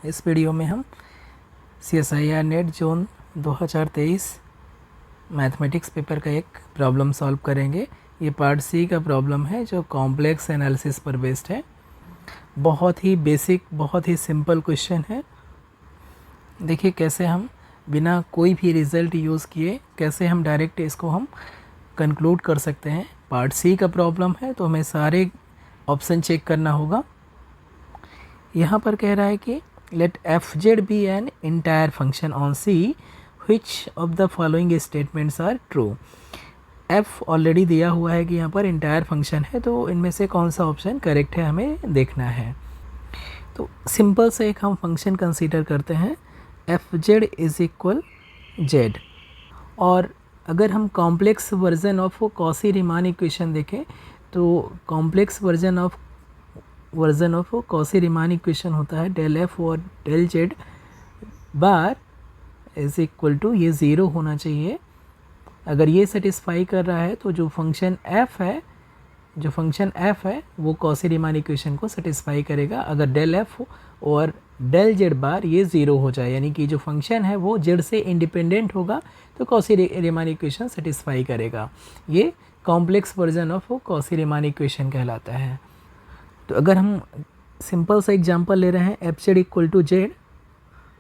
इस वीडियो में हम CSIR net zone 2023 mathematics paper का एक प्रॉब्लम सॉल्व करेंगे। ये पार्ट सी का प्रॉब्लम है जो कॉम्प्लेक्स एनालिसिस पर बेस्ड है। बहुत ही बेसिक, बहुत ही सिंपल क्वेश्चन है। देखिए कैसे हम बिना कोई भी रिज़ल्ट यूज़ किए कैसे हम डायरेक्ट इसको हम कंक्लूड कर सकते हैं। पार्ट सी का प्रॉब्लम है तो हमें सारे ऑप्शन चेक करना होगा। यहाँ पर कह रहा है कि let fz be an entire function on c which of the following statements are true. f already दिया हुआ है कि यहाँ पर इंटायर फंक्शन है, तो इनमें से कौन सा ऑप्शन करेक्ट है हमें देखना है। तो सिंपल से एक हम फंक्शन कंसीडर करते हैं fz इज़ इक्वल z, और अगर हम complex version of Cauchy Riemann equation देखें तो complex version of Cauchy Riemann equation होता है डेल एफ और del z bar is equal to, ये ज़ीरो होना चाहिए। अगर ये सेटिस्फाई कर रहा है तो जो फंक्शन f है वो कॉसी रीमान इक्वेशन को सेटिस्फाई करेगा। अगर डेल एफ और डेल जेड बार ये ज़ीरो हो जाए, यानी कि जो फंक्शन है वो जेड से इंडिपेंडेंट होगा, तो कॉसी रीमान इक्वेशन सेटिस्फाई करेगा। ये complex version of Cauchy Riemann equation कहलाता है। तो अगर हम सिंपल सा एग्जांपल ले रहे हैं fz equal to z,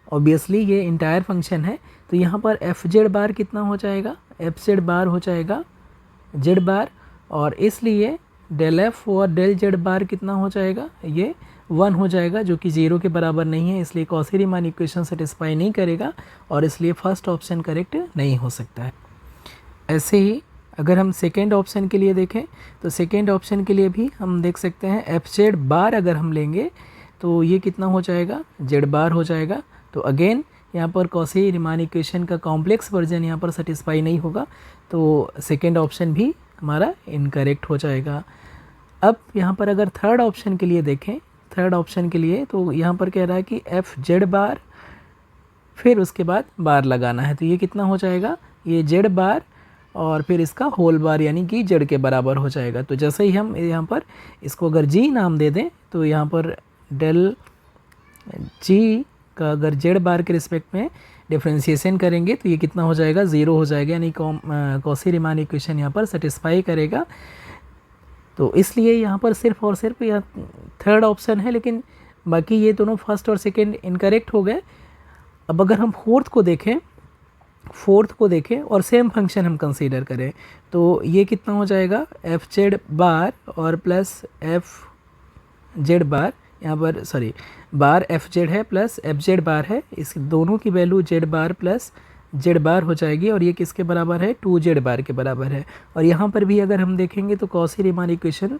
obviously ये इंटायर फंक्शन है, तो यहाँ पर fz बार कितना हो जाएगा, fz बार हो जाएगा z बार, और इसलिए डेल एफ और डेल जेड बार कितना हो जाएगा, ये 1 हो जाएगा, जो कि 0 के बराबर नहीं है, इसलिए कॉसी रीमान इक्वेशन सेटिस्फाई नहीं करेगा और इसलिए फर्स्ट ऑप्शन करेक्ट नहीं हो सकता है। ऐसे ही अगर हम सेकेंड ऑप्शन के लिए देखें तो सेकेंड ऑप्शन के लिए भी हम देख सकते हैं fz बार अगर हम लेंगे तो ये कितना हो जाएगा, z बार हो जाएगा। तो अगेन यहाँ पर कॉसी रीमान इक्वेशन का कॉम्प्लेक्स वर्जन यहाँ पर सेटिस्फाई नहीं होगा, तो सेकेंड ऑप्शन भी हमारा इनकरेक्ट हो जाएगा। अब यहाँ पर अगर थर्ड ऑप्शन के लिए देखें, थर्ड ऑप्शन के लिए तो यहाँ पर कह रहा है कि fz बार फिर उसके बाद बार लगाना है, तो ये कितना हो जाएगा, ये z बार और फिर इसका होल बार यानी कि जेड के बराबर हो जाएगा। तो जैसे ही हम यहाँ पर इसको अगर जी नाम दे दें तो यहाँ पर डेल जी का अगर जेड बार के रिस्पेक्ट में डिफ्रेंशिएशन करेंगे तो ये कितना हो जाएगा, ज़ीरो हो जाएगा, यानी कॉसी रीमान इक्वेशन यहाँ पर सेटिस्फाई करेगा। तो इसलिए यहाँ पर सिर्फ और सिर्फ यह थर्ड ऑप्शन है, लेकिन बाकी ये दोनों फर्स्ट और सेकेंड इनकरेक्ट हो गए। अब अगर हम फोर्थ को देखें और सेम फंक्शन हम कंसीडर करें तो ये कितना हो जाएगा, fz बार और प्लस fz बार, यहाँ पर सॉरी बार fz है प्लस fz बार है, इस दोनों की वैल्यू z बार प्लस z बार हो जाएगी, और ये किसके बराबर है, 2z बार के बराबर है। और यहाँ पर भी अगर हम देखेंगे तो कॉसी रीमान इक्वेशन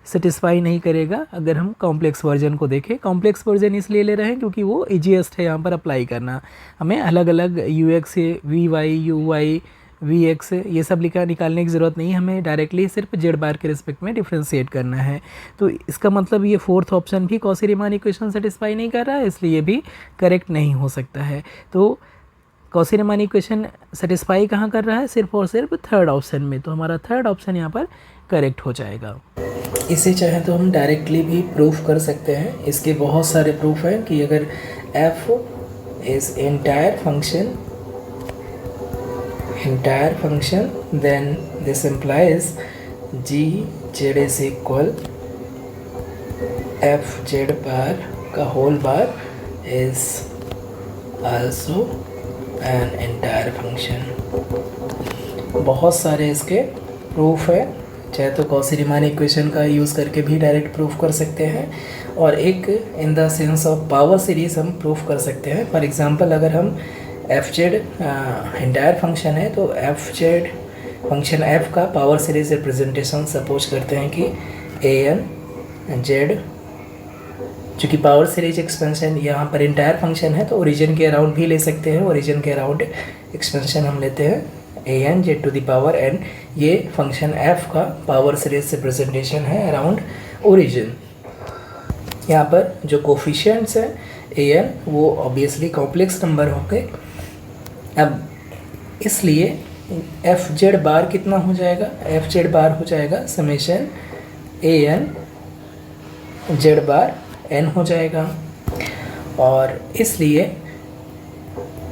सेटिस्फाई नहीं करेगा। अगर हम कॉम्प्लेक्स वर्जन को देखें, कॉम्प्लेक्स वर्जन इसलिए ले रहे हैं क्योंकि वो ईजीएस्ट है यहाँ पर अप्लाई करना। हमें अलग अलग ux, vy, uy, vx ये सब निकालने की ज़रूरत नहीं, हमें डायरेक्टली सिर्फ जेड बार के रिस्पेक्ट में डिफ्रेंशिएट करना है। तो इसका मतलब ये फोर्थ ऑप्शन भी कॉसी रीमान इक्वेशन सेटिस्फाई नहीं कर रहा है, इसलिए भी करेक्ट नहीं हो सकता है। तो कॉसी रीमान इक्वेशन सेटिस्फाई कहाँ कर रहा है, सिर्फ और सिर्फ थर्ड ऑप्शन में, तो हमारा थर्ड ऑप्शन यहाँ पर करेक्ट हो जाएगा। इसे चाहे तो हम डायरेक्टली भी प्रूफ कर सकते हैं। इसके बहुत सारे प्रूफ हैं कि अगर f is entire function then this implies gz is equal fz bar का whole bar is also an entire function. बहुत सारे इसके प्रूफ है, चाहे तो कॉसी रीमान इक्वेशन का यूज़ करके भी डायरेक्ट प्रूफ कर सकते हैं, और एक in the sense of power series हम प्रूफ कर सकते हैं। फॉर एग्जांपल अगर हम fz एंटायर फंक्शन है तो fz फंक्शन f का पावर सीरीज रिप्रेजेंटेशन सपोज करते हैं कि an z, चूँकि पावर सीरीज एक्सपेंशन यहाँ पर एंटायर फंक्शन है तो ओरिजिन के अराउंड भी ले सकते हैं, ओरिजिन के अराउंड एक्सपेंशन हम लेते हैं an z to the power n। ये फंक्शन f का पावर सीरीज रिप्रेजेंटेशन है अराउंड ओरिजिन। यहाँ पर जो कोफिशिएंट्स हैं an वो ऑब्वियसली कॉम्प्लेक्स नंबर होंगे। अब इसलिए fz बार कितना हो जाएगा, fz बार हो जाएगा summation an z bar n हो जाएगा। और इसलिए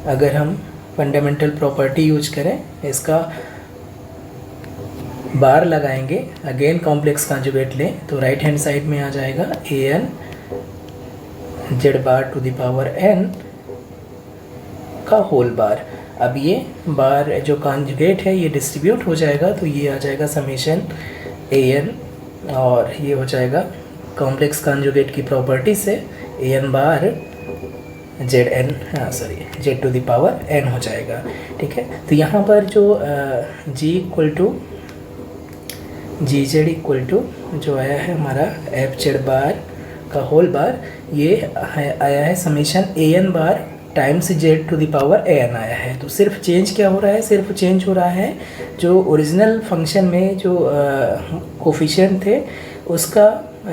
अगर हम फंडामेंटल प्रॉपर्टी यूज करें, इसका बार लगाएंगे, अगेन कॉम्प्लेक्स कॉन्जुगेट लें, तो राइट हैंड साइड में आ जाएगा an z bar to the power n का होल बार। अब ये बार जो कॉन्जुगेट है ये डिस्ट्रीब्यूट हो जाएगा, तो ये आ जाएगा समेशन an, और ये हो जाएगा कॉम्प्लेक्स कॉन्जुगेट की प्रॉपर्टी से an bar z to the power n हो जाएगा। ठीक है, तो यहाँ पर जो g equal to g z equal to जो आया है हमारा एफ जेड बार का होल बार, ये आया है summation an bar times z to the power an आया है। तो सिर्फ चेंज क्या हो रहा है, सिर्फ चेंज हो रहा है जो ओरिजिनल फंक्शन में जो कोफिशिएंट थे उसका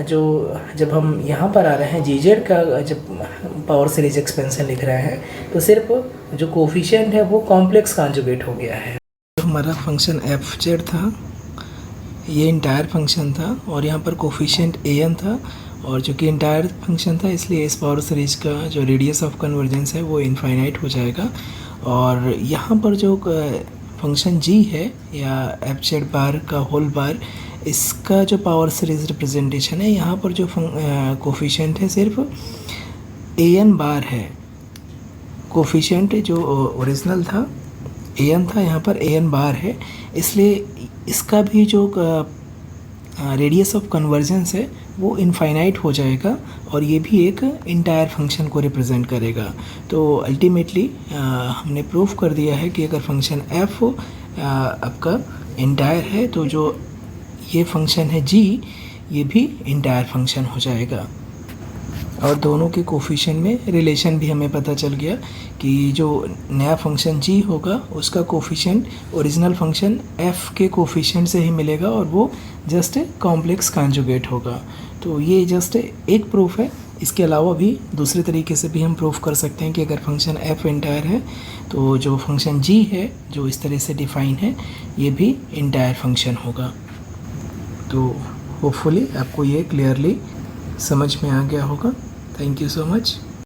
जो, जब हम यहाँ पर आ रहे हैं जी जेड का जब पावर सीरीज एक्सपेंशन लिख रहे हैं तो सिर्फ जो कोफिशिएंट है वो कॉम्प्लेक्स कॉन्जुगेट हो गया है। तो हमारा फंक्शन एफ जेड था, ये इंटायर फंक्शन था और यहाँ पर कोफिशिएंट an था, और चूँकि इंटायर फंक्शन था इसलिए इस पावर सीरीज का जो रेडियस ऑफ कन्वर्जेंस है वो इनफाइनाइट हो जाएगा। और यहाँ पर जो फंक्शन g है या एफ जेड बार का होल बार, इसका जो पावर सीरीज रिप्रेजेंटेशन है, यहाँ पर जो कोफिशिएंट है सिर्फ an बार है। कोफिशिएंट जो ओरिजिनल था an था, यहाँ पर an बार है, इसलिए इसका भी जो रेडियस ऑफ कन्वर्जेंस है वो इनफाइनाइट हो जाएगा और ये भी एक इंटायर फंक्शन को रिप्रेजेंट करेगा। तो अल्टीमेटली हमने प्रूफ कर दिया है कि अगर फंक्शन f आपका इंटायर है तो जो ये फंक्शन है g, ये भी इंटायर फंक्शन हो जाएगा। और दोनों के कोफिशिएंट में रिलेशन भी हमें पता चल गया कि जो नया फंक्शन g होगा उसका कोफिशिएंट ओरिजिनल फंक्शन f के कोफिशिएंट से ही मिलेगा और वो जस्ट कॉम्प्लेक्स कॉन्जुगेट होगा। तो ये जस्ट एक प्रूफ है, इसके अलावा भी दूसरे तरीके से भी हम प्रूफ कर सकते हैं कि अगर फंक्शन f इंटायर है तो जो फंक्शन g है जो इस तरह से डिफाइन है ये भी इंटायर फंक्शन होगा। तो होपफुली आपको ये क्लियरली समझ में आ गया होगा। Thank you so much.